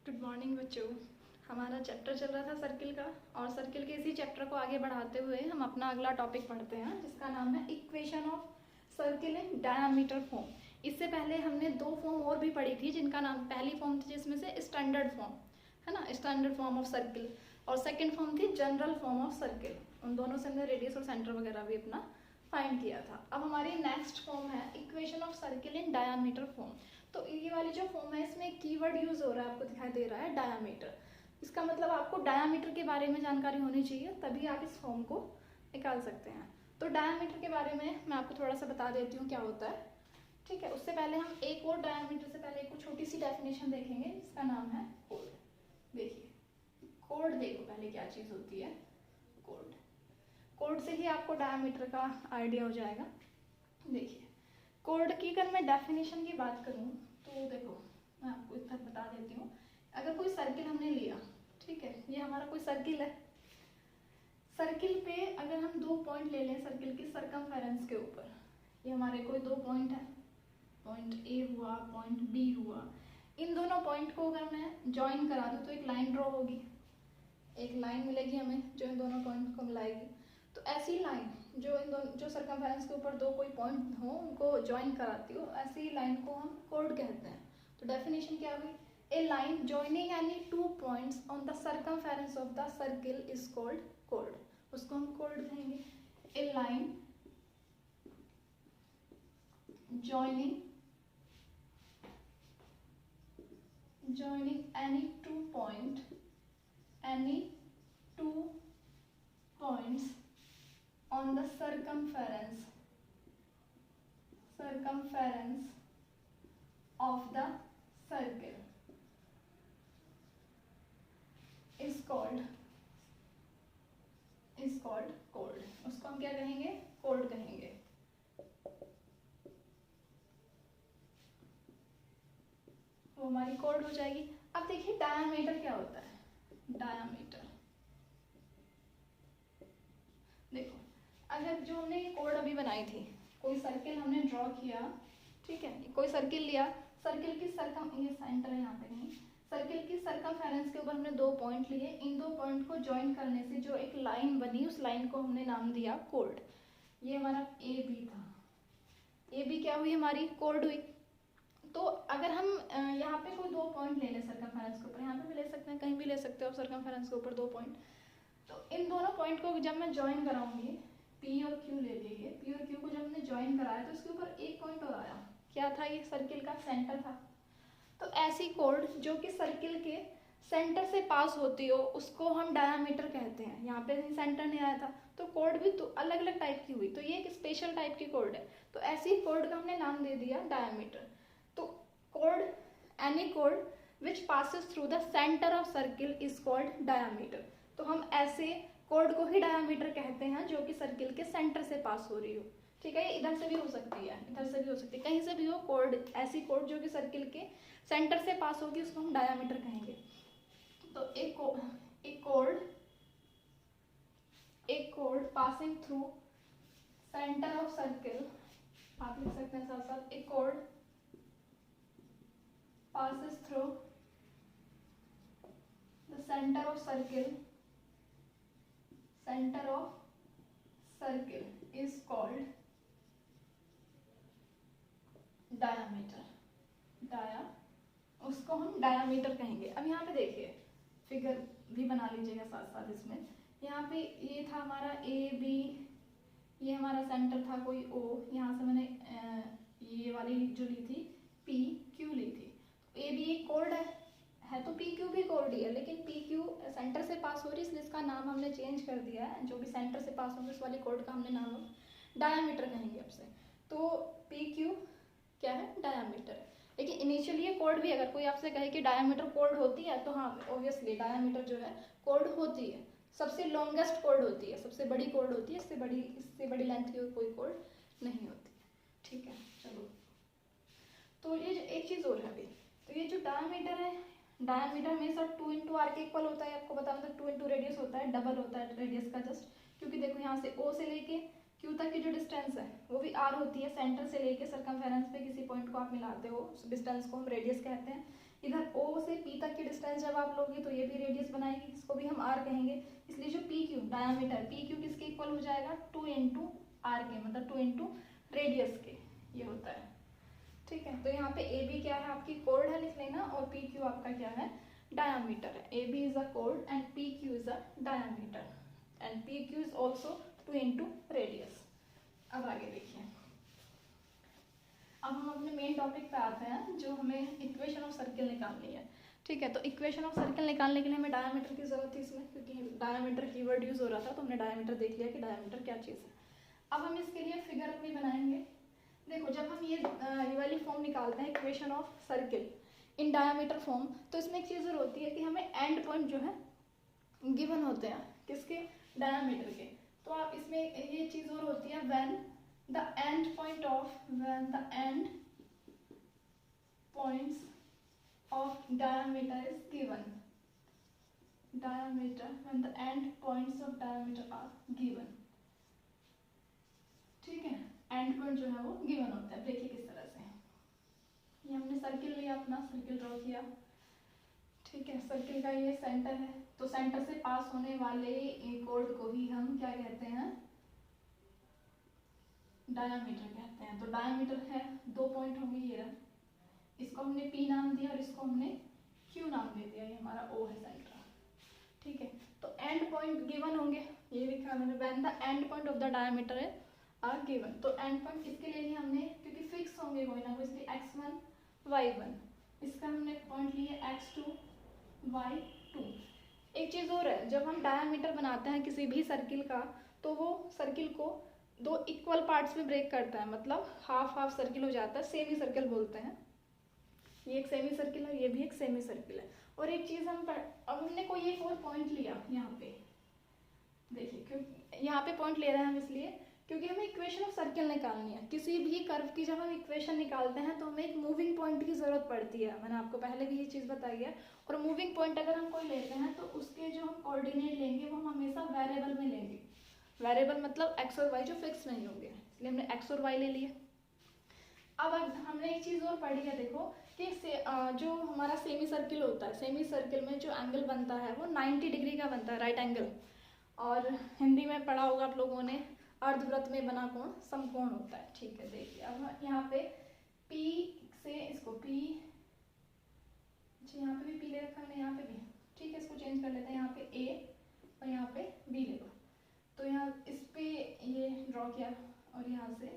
Good morning बच्चों। हमारा chapter चल रहा था सर्किल का, और सर्किल के इसी चैप्टर को आगे बढ़ाते हुए हम अपना अगला टॉपिक पढ़ते हैं जिसका नाम है equation of circle in diameter form. इससे पहले हमने दो फॉर्म और भी पढ़ी थी जिनका नाम, पहली फॉर्म थी जिसमें से स्टैंडर्ड फॉर्म है ना, स्टैंडर्ड फॉर्म ऑफ सर्किल, और सेकेंड फॉर्म थी जनरल फॉर्म ऑफ सर्किल। उन दोनों से हमने रेडियस और सेंटर वगैरह भी अपना फाइंड किया था। अब हमारी नेक्स्ट फॉर्म है equation of circle in diameter form. तो ये वाली जो फॉर्म है इसमें कीवर्ड यूज हो रहा है, आपको दिखाई दे रहा है डायामीटर। इसका मतलब आपको डायामीटर के बारे में जानकारी होनी चाहिए, तभी आप इस फॉर्म को निकाल सकते हैं। तो डायामीटर के बारे में मैं आपको थोड़ा सा बता देती हूँ क्या होता है, ठीक है। उससे पहले हम एक और डायामीटर से पहले एक छोटी सी डेफिनेशन देखेंगे जिसका नाम है कोड। देखिए कोड, देखो पहले क्या चीज होती है कोड। कोड से ही आपको डायामीटर का आइडिया हो जाएगा। देखिए कोड की अगर मैं डेफिनेशन की बात करूं तो देखो मैं आपको इतना बता देती हूँ। अगर कोई सर्किल हमने लिया, ठीक है, ये हमारा कोई सर्किल है। सर्किल पे अगर हम दो पॉइंट ले लें सर्किल की सर्कमफेरेंस के ऊपर, ये हमारे कोई दो पॉइंट है, पॉइंट ए हुआ, पॉइंट बी हुआ। इन दोनों पॉइंट को अगर मैं ज्वाइन करा दूँ तो एक लाइन ड्रॉ होगी, एक लाइन मिलेगी हमें जो इन दोनों पॉइंट को मिलाएगी। तो ऐसी लाइन जो इन दोनों, जो सर्कमफेरेंस के ऊपर दो कोई पॉइंट हो उनको ज्वाइन कराती हो, ऐसी लाइन को हम कोड कहते हैं। तो डेफिनेशन क्या हुई, a line joining any two points on the circumference of the circle is called कोड। उसको हम कोड कहेंगे। A line joining any two points on the circumference of the circle is called chord। उसको हम क्या कहेंगे, कोड कहेंगे। वो हमारी कोड हो जाएगी। अब देखिए डायामीटर क्या होता है। डायामीटर देखो, अगर जो हमने ये कोड अभी बनाई थी, कोई सर्किल हमने ड्रॉ किया, ठीक है, कोई सर्किल लिया, सर्किल की ये सेंटर है यहाँ पे कहीं, सर्किल की सर्कमफेरेंस के ऊपर हमने दो पॉइंट लिए। इन दो पॉइंट को ज्वाइन करने से जो एक लाइन बनी, उस लाइन को हमने नाम दिया कोड। ये हमारा ए बी था, ए बी क्या हुई हमारी, कोड हुई। तो अगर हम यहाँ पे कोई दो पॉइंट ले लें सर्कमफेरेंस के ऊपर, यहाँ पे भी ले सकते हैं, कहीं भी ले सकते हो सर्कमफेरेंस के ऊपर दो पॉइंट। तो इन दोनों पॉइंट को जब मैं ज्वाइन कराऊंगी, पी और क्यू ले लीजिए, पी और क्यू को जब हमने ज्वाइन कराया तो इसके ऊपर एक पॉइंट और आया, क्या था, ये सर्किल का सेंटर था। तो ऐसी कोड जो कि सर्किल के सेंटर से पास होती हो उसको हम डायामीटर कहते हैं। यहाँ पे सेंटर नहीं आया था तो कोड भी तो अलग अलग टाइप की हुई, तो ये एक स्पेशल टाइप की कोड है। तो ऐसी कोड का हमने नाम दे दिया डायामीटर। तो code, any code which passes through the centre of circle is called diameter. तो हम ऐसे कोड को ही डायामीटर कहते हैं जो कि सर्किल के सेंटर से पास हो रही हो, ठीक है। इधर से भी हो सकती है, इधर से भी हो सकती है, कहीं से भी हो कोड, ऐसी कोड जो कि सर्किल के सेंटर से पास होगी उसको हम डायामीटर कहेंगे। तो एक code passing through centre of circle, आप लिख सकते हैं साथ साथ, एक code passes through the center of circle is called diameter। उसको हम डायामीटर कहेंगे। अब यहाँ पे देखिए फिगर भी बना लीजिएगा साथ साथ इसमें। यहाँ पे ये था हमारा ए बी, ये हमारा सेंटर था कोई ओ, यहाँ से मैंने ये वाली जो ली थी पी क्यू ली थी। ए बी एक कोड है तो पी क्यू भी कोड ही है, लेकिन पी क्यू सेंटर से पास हो रही है इसलिए इसका नाम हमने चेंज कर दिया है। जो भी सेंटर से पास होंगे उस वाली कोड का हमने नाम डायामीटर कहेंगे अब से। तो पी क्यू क्या है, डायामीटर। लेकिन इनिशियली ये कोड भी, अगर कोई आपसे कहे कि डायामीटर कोड होती है तो हाँ ऑब्वियसली डायामीटर जो है कोड होती है, सबसे लॉन्गेस्ट कोड होती है, सबसे बड़ी कोड होती है, इससे बड़ी लेंथ की कोई कोड नहीं होती है, ठीक है। चलो तो ये एक चीज़ और है अभी, तो ये जो डायामीटर है, डायामीटर हमेशा 2 इंटू आर के इक्वल होता है। आपको बता मतलब 2 इंटू रेडियस होता है, डबल होता है रेडियस का जस्ट, क्योंकि देखो यहाँ से ओ से लेके क्यू तक की जो डिस्टेंस है वो भी आर होती है। सेंटर से लेके सर्कमफेरेंस पे किसी पॉइंट को आप मिलाते हो, उस डिस्टेंस को हम रेडियस कहते हैं। इधर ओ से पी तक की डिस्टेंस जब आप लोगे तो ये भी रेडियस बनाएगी, इसको भी हम r कहेंगे। इसलिए जो P Q diameter, P Q किसके इक्वल हो जाएगा, 2 इंटू आर के, मतलब 2 इंटू रेडियस के, ये होता है। ठीक है, तो यहाँ पे ए बी क्या है, आपकी कोड है, लिख लेना, और पी क्यू आपका क्या है, डायमीटर है। ए बी इज अ कोड and P Q is a diameter and P Q is also 2 into radius. अब आगे देखिए, अब हम अपने मेन टॉपिक पे आते हैं, जो हमें इक्वेशन ऑफ सर्किल निकालनी है। ठीक है, तो इक्वेशन ऑफ सर्किल निकालने के लिए हमें डायमीटर की जरूरत थी इसमें, क्योंकि डायमीटर कीवर्ड यूज हो रहा था, तो हमने डायमीटर देख लिया कि डायमीटर क्या चीज़ है। अब हम इसके लिए फिगर अपनी बनाएंगे। देखो, जब हम ये वाली फॉर्म निकालते हैं equation of circle in diameter form, तो इसमें एक चीज़ होती है कि हमें एंड पॉइंट जो है गिवन होते हैं, किसके, डायमीटर के। तो आप इसमें ये चीज़ और होती है, when the end point of when the end points of diameter is given, diameter when the end points of diameter are given। ठीक है, एंड पॉइंट जो है वो गिवन होता है। देखिए किस तरह से, ये हमने सर्किल लिया, अपना सर्किल ड्रॉ किया। ठीक है, सर्किल का ये सेंटर है, तो सेंटर से पास होने वाले कोड को ही हम क्या कहते हैं, डायमीटर कहते हैं। तो डायमीटर है, 2 पॉइंट होंगे, ये रहा, इसको हमने P नाम दिया और इसको हमने Q नाम दे दिया, ये हमारा O है सेंटर। ठीक है, तो एंड पॉइंट गिवन होंगे, ये लिखा है मैंने, when the end point of the diameter are given. तो एंड पॉइंट इसके लिए ही हमने, क्योंकि फिक्स होंगे कोई ना कोई, इसलिए x1 y1, इसका हमने पॉइंट लिए x2 y2। एक चीज़ और है, जब हम डायमीटर बनाते हैं किसी भी सर्किल का, तो वो सर्किल को 2 इक्वल पार्ट्स में ब्रेक करता है, मतलब हाफ हाफ सर्किल हो जाता है, सेमी सर्किल बोलते हैं। ये एक सेमी सर्किल है, ये भी एक सेमी सर्किल है। और एक चीज़ अब हमने कोई एक और पॉइंट लिया यहाँ पे, देखिए, क्योंकि यहाँ पे पॉइंट ले रहे हैं हम इसलिए क्योंकि हमें इक्वेशन ऑफ सर्किल निकालनी है। किसी भी कर्व की जब हम इक्वेशन निकालते हैं तो हमें एक मूविंग पॉइंट की ज़रूरत पड़ती है, मैंने आपको पहले भी ये चीज़ बताई है। और मूविंग पॉइंट अगर हम कोई लेते हैं तो उसके जो हम कोऑर्डिनेट लेंगे वो हम हमेशा वेरिएबल में लेंगे। वेरिएबल मतलब एक्स और वाई जो फिक्स नहीं होंगे, इसलिए हमने एक्स और वाई ले लिए। अब हमने एक चीज़ और पढ़ी है, देखो कि जो हमारा सेमी सर्किल होता है, सेमी सर्किल में जो एंगल बनता है वो 90 डिग्री का बनता है, राइट एंगल। और हिंदी में पढ़ा होगा आप लोगों ने, अर्धवृत्त में बना कोण समकोण होता है। ठीक है, देखिए अब यहाँ पे P से इसको P, यहाँ पे भी P ले रखा है, यहाँ पे भी, ठीक है, इसको चेंज कर लेते हैं, यहाँ पे A और यहाँ पे B ले लो। तो यहाँ इस पे ये ड्रॉ किया और यहाँ से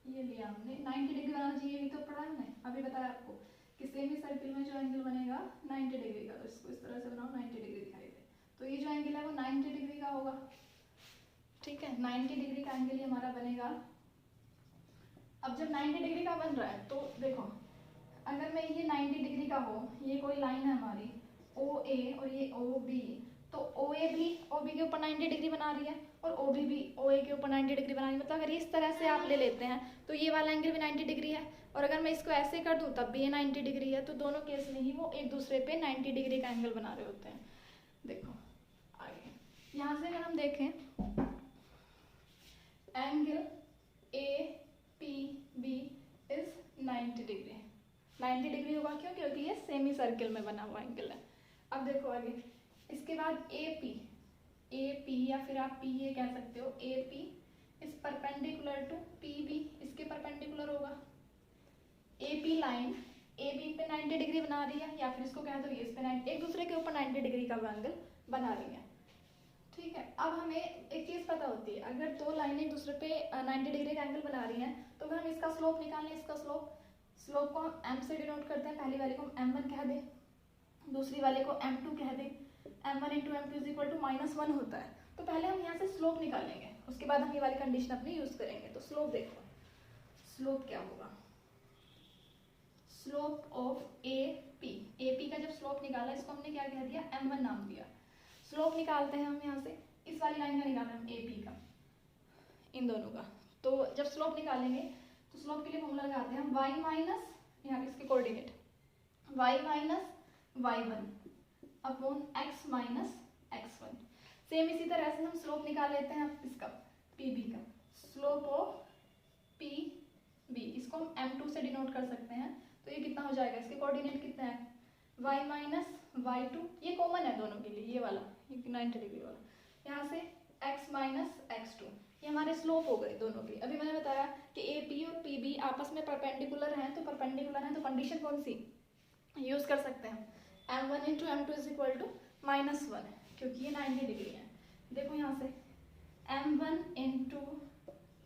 ये लिया हमने, 90 डिग्री बनाना चाहिए, ये तो पढ़ा हमने, अभी बताया आपको कि सेमी सर्किल में जो एंगल बनेगा 90 डिग्री का, तो इसको इस तरह से बनाओ, 90 डिग्री दिखाई दे, तो ये जो एंगल है वो 90 डिग्री का होगा। ठीक है, 90 डिग्री का एंगल ये हमारा बनेगा। अब जब 90 डिग्री का बन रहा है तो देखो, अगर मैं ये 90 डिग्री का हो, ये कोई लाइन है हमारी OA और ये OB, तो OA भी OB के ऊपर 90 डिग्री बना रही है और OB भी OA के ऊपर 90 डिग्री बना रही है। मतलब अगर इस तरह से आप ले लेते हैं तो ये वाला एंगल भी 90 डिग्री है, और अगर मैं इसको ऐसे कर दूं तब भी ये 90 डिग्री है। तो दोनों केस में ही वो एक दूसरे पे 90 डिग्री का एंगल बना रहे होते हैं। देखो आगे, यहाँ से अगर हम देखें, angle APB is 90 degree. 90 degree होगा क्यों? क्योंकि ये सेमी सर्किल में बना हुआ एंगल है। अब देखो आगे, इसके बाद AP या फिर आप PA कह सकते हो, AP is perpendicular to PB, इसके परपेंडिकुलर होगा। AP लाइन AB पे 90 डिग्री बना रही है, या फिर इसको कह दो ये इस पे 90, एक दूसरे के ऊपर 90 डिग्री का एंगल बना रही है। ठीक है, अब हमें एक चीज़ पता होती है, अगर दो लाइनें एक दूसरे पे 90 डिग्री का एंगल बना रही हैं तो अगर हम इसका स्लोप निकालें, इसका स्लोप को हम m से डिनोट करते हैं। पहली वाले को हम m1 कह दें, दूसरी वाले को m2 कह दें। m1 into m2 is equal to -1 होता है। तो पहले हम यहाँ से स्लोप निकालेंगे, उसके बाद हम ये वाली कंडीशन अपनी यूज़ करेंगे। तो स्लोप देखो, स्लोप क्या होगा, स्लोप ऑफ AP का जब स्लोप निकाला, इसको हमने क्या कह दिया, m1 नाम दिया। स्लोप निकालते हैं हम यहाँ से, इस वाली लाइन का निकालना है हम AP का, इन दोनों का। तो जब स्लोप निकालेंगे तो स्लोप के लिए फॉर्मूला लगाते हैं हम y माइनस, यहाँ पे इसके coordinate y minus y1 upon x minus x1। Same इसी तरह से हम स्लोप निकाल लेते हैं इसका PB का, स्लोप ऑफ PB, इसको हम m2 से डिनोट कर सकते हैं। तो ये कितना हो जाएगा, इसके कोऑर्डिनेट कितने हैं y माइनस वाई टू, ये कॉमन है दोनों के लिए, ये वाला, ये 90 डिग्री वाला, यहाँ से x माइनस एक्स टू, ये हमारे स्लोप हो गए दोनों के। अभी मैंने बताया कि ए पी और पी बी आपस में परपेंडिकुलर हैं, तो परपेंडिकुलर हैं तो कंडीशन कौन सी यूज़ कर सकते हैं, m1 into M two is equal to -1, क्योंकि ये 90 डिग्री है। देखो यहाँ से m1 into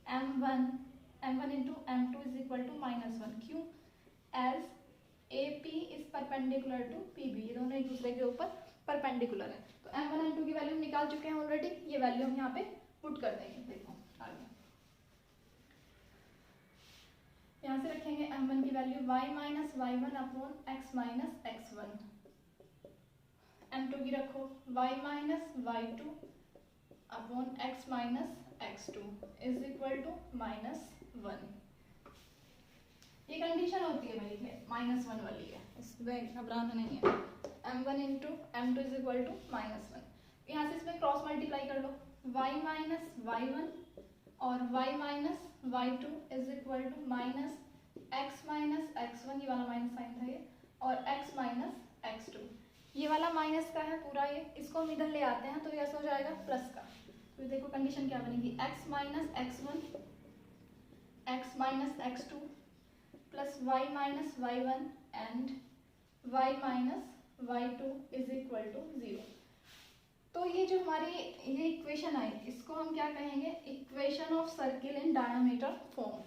m1 into M two is equal to -1, क्यों, as A P is perpendicular to P B, ये दोनों एक दूसरे के ऊपर परपेंडिकुलर है। तो m1 m2 की वैल्यू निकाल चुके हैं ऑलरेडी, ये वैल्यू हम यहाँ पे पुट कर देंगे। देखो आगे यहाँ से रखेंगे m1 की value y minus y one upon x minus x one, m2 की रखो y minus y two upon x minus x two is equal to -1। ये कंडीशन होती है भाई, -1 वाली है, इसमें घबराना नहीं है। m1 into M two is equal to -1, यहाँ से इसमें क्रॉस मल्टीप्लाई कर लो, y माइनस वाई वन और y minus y two is equal to minus x minus x one, ये वाला माइनस साइन था ये, और x माइनस एक्स टू, ये वाला माइनस का है पूरा, ये इसको हम इधर ले आते हैं तो ये ऐसा हो जाएगा प्लस का। तो देखो कंडीशन क्या बनेगी, x minus x one x minus x two plus y minus y one and y minus y two is equal to 0। तो ये जो हमारी ये इक्वेशन आई, इसको हम क्या कहेंगे, equation of circle in diameter form.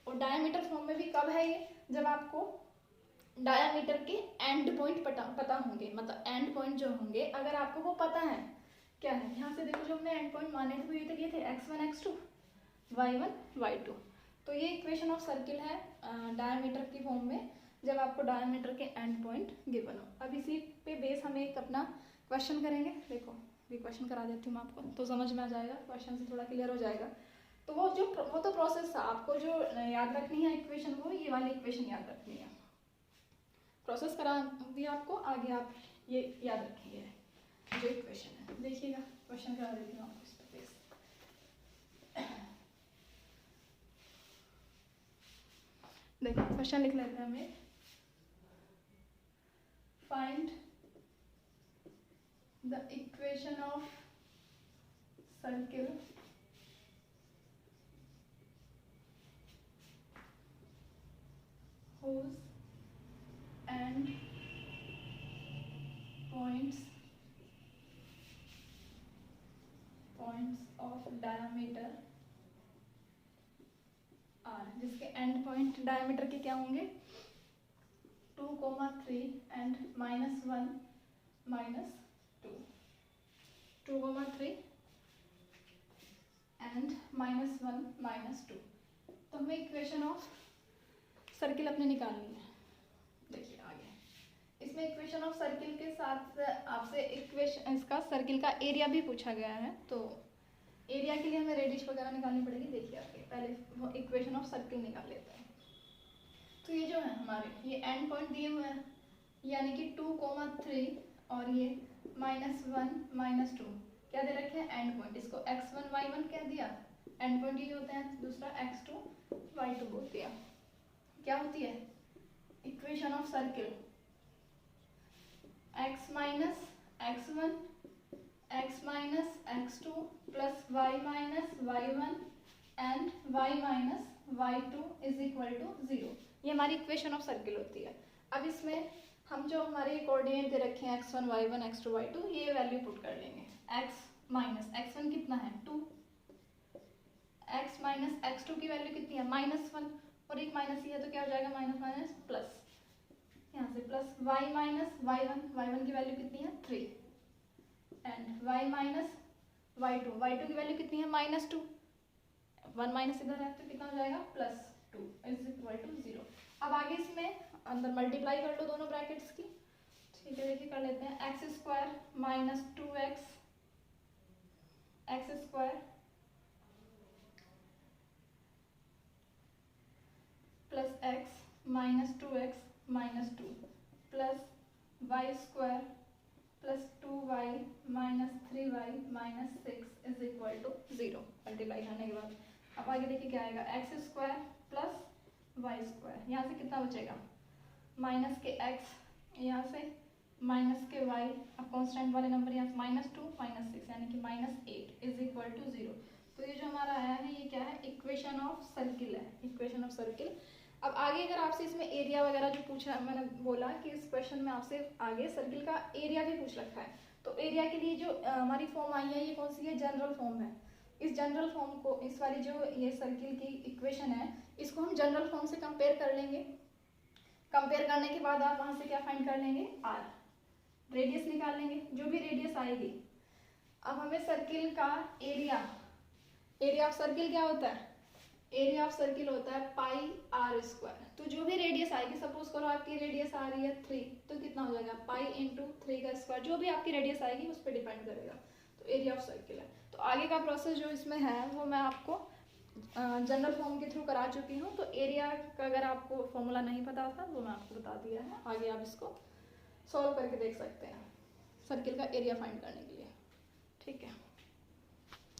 और डायमीटर फॉर्म में भी कब है ये, जब आपको डायमीटर के एंड पॉइंट पता होंगे, मतलब एंड पॉइंट जो होंगे अगर आपको वो पता है क्या है। यहाँ से देखो जो हमने एंड पॉइंट माने थे वो ये थे x1 x2 y1 y2। तो ये इक्वेशन ऑफ सर्किल है डायमीटर की फॉर्म में, जब आपको डायमीटर के एंड पॉइंट गिवन हो। अब इसी पे बेस हम एक अपना क्वेश्चन करेंगे। देखो भी क्वेश्चन करा देती हूँ मैं आपको, तो समझ में आ जाएगा, क्वेश्चन से थोड़ा क्लियर हो जाएगा। तो वो तो प्रोसेस था, आपको जो याद रखनी है इक्वेशन, वो ये वाली इक्वेशन याद रखनी है। प्रोसेस करा दिया आपको, आगे आप ये याद रखेंगे जो इक्वेशन है। देखिएगा क्वेश्चन करा देती हूँ आपको इस पर बेस। देखो क्वेश्चन लिख लेते हैं हमें, find the equation of circle whose end points of diameter are, जिसके एंड पॉइंट डायमीटर के क्या होंगे 2, 3 एंड -1 -2, 2, 3 एंड -1 -2। तो हमें इक्वेशन ऑफ सर्किल अपने निकालनी है। देखिए आगे इसमें इक्वेशन ऑफ सर्किल के साथ आपसे इक्वेशन इसका सर्किल का एरिया भी पूछा गया है, तो एरिया के लिए हमें रेडियस वगैरह निकालनी पड़ेगी। देखिए आगे पहले वो इक्वेशन ऑफ सर्किल निकाल लेते हैं। तो ये जो है हमारे ये एंड पॉइंट दिए हुए हैं, यानी कि 2, 3 और ये -1 -2 क्या दे रखे हैं, एंड पॉइंट। इसको x1 y1 कह दिया, एंड पॉइंट ये होते हैं। दूसरा x2 y2 बोल दिया। क्या होती है equation of circle, x minus x1 x minus x2 plus y minus y1 and y minus y2 is equal to 0। ये हमारी इक्वेशन ऑफ सर्किल होती है। अब इसमें हम जो हमारे कोऑर्डिनेट दे रखे हैं x1 y1 x2 y2, ये वैल्यू पुट कर लेंगे। x माइनस x1 कितना है 2, x माइनस x2 की वैल्यू कितनी है -1, और एक माइनस ही है तो क्या हो जाएगा माइनस प्लस, यहाँ से प्लस y माइनस y1 की वैल्यू कितनी है 3 एंड y माइनस y2 की वैल्यू कितनी है -2, 1 माइनस इधर है तो कितना हो जाएगा +2 इज इक्वल टू 0। अब आगे इसमें अंदर मल्टीप्लाई कर लो दोनों ब्रैकेट्स की। ठीक है देखिए कर लेते हैं, x² minus 2x x² plus x minus 2x -2 plus y² plus 2y minus 3y minus 6 is equal to 0 multiply करने के बाद। अब आगे देखिए क्या आएगा, x² प्लस y², यहाँ से कितना बचेगा माइनस के x, यहाँ से माइनस के वाई, अब कॉन्स्टेंट वाले नंबर यहाँ -2 -6 यानी कि -8 इज इक्वल टू 0। तो ये जो हमारा आया है ये क्या है, इक्वेशन ऑफ सर्किल है, इक्वेशन ऑफ सर्किल। अब आगे अगर आपसे इसमें एरिया वगैरह जो पूछा, मैंने बोला कि इस क्वेश्चन में आपसे आगे सर्किल का एरिया भी पूछ रखा है, तो एरिया के लिए जो हमारी फॉर्म आई है ये कौन सी है, जनरल फॉर्म है। इस जनरल फॉर्म को, इस वाली जो ये सर्किल की इक्वेशन है, इसको हम जनरल फॉर्म से कंपेयर कर लेंगे। कंपेयर करने के बाद आप वहां से क्या फाइंड कर लेंगे, आर, रेडियस निकाल लेंगे, जो भी रेडियस आएगी। अब हमें सर्किल का एरिया, एरिया ऑफ सर्किल क्या होता है, एरिया ऑफ सर्किल होता है पाई आर स्क्वायर। तो जो भी रेडियस आएगी, सपोज करो आपकी रेडियस आ रही है 3, तो कितना हो जाएगा, पाई इंटू 3 का स्क्वायर, जो भी आपकी रेडियस आएगी उस पर डिपेंड करेगा। तो एरिया ऑफ सर्किल है। तो आगे का प्रोसेस जो इसमें है वो मैं आपको जनरल फॉर्म के थ्रू करा चुकी हूँ। तो एरिया का अगर आपको फॉर्मूला नहीं पता था वो मैं आपको बता दिया है, आगे आप इसको सॉल्व करके देख सकते हैं सर्किल का एरिया फाइंड करने के लिए।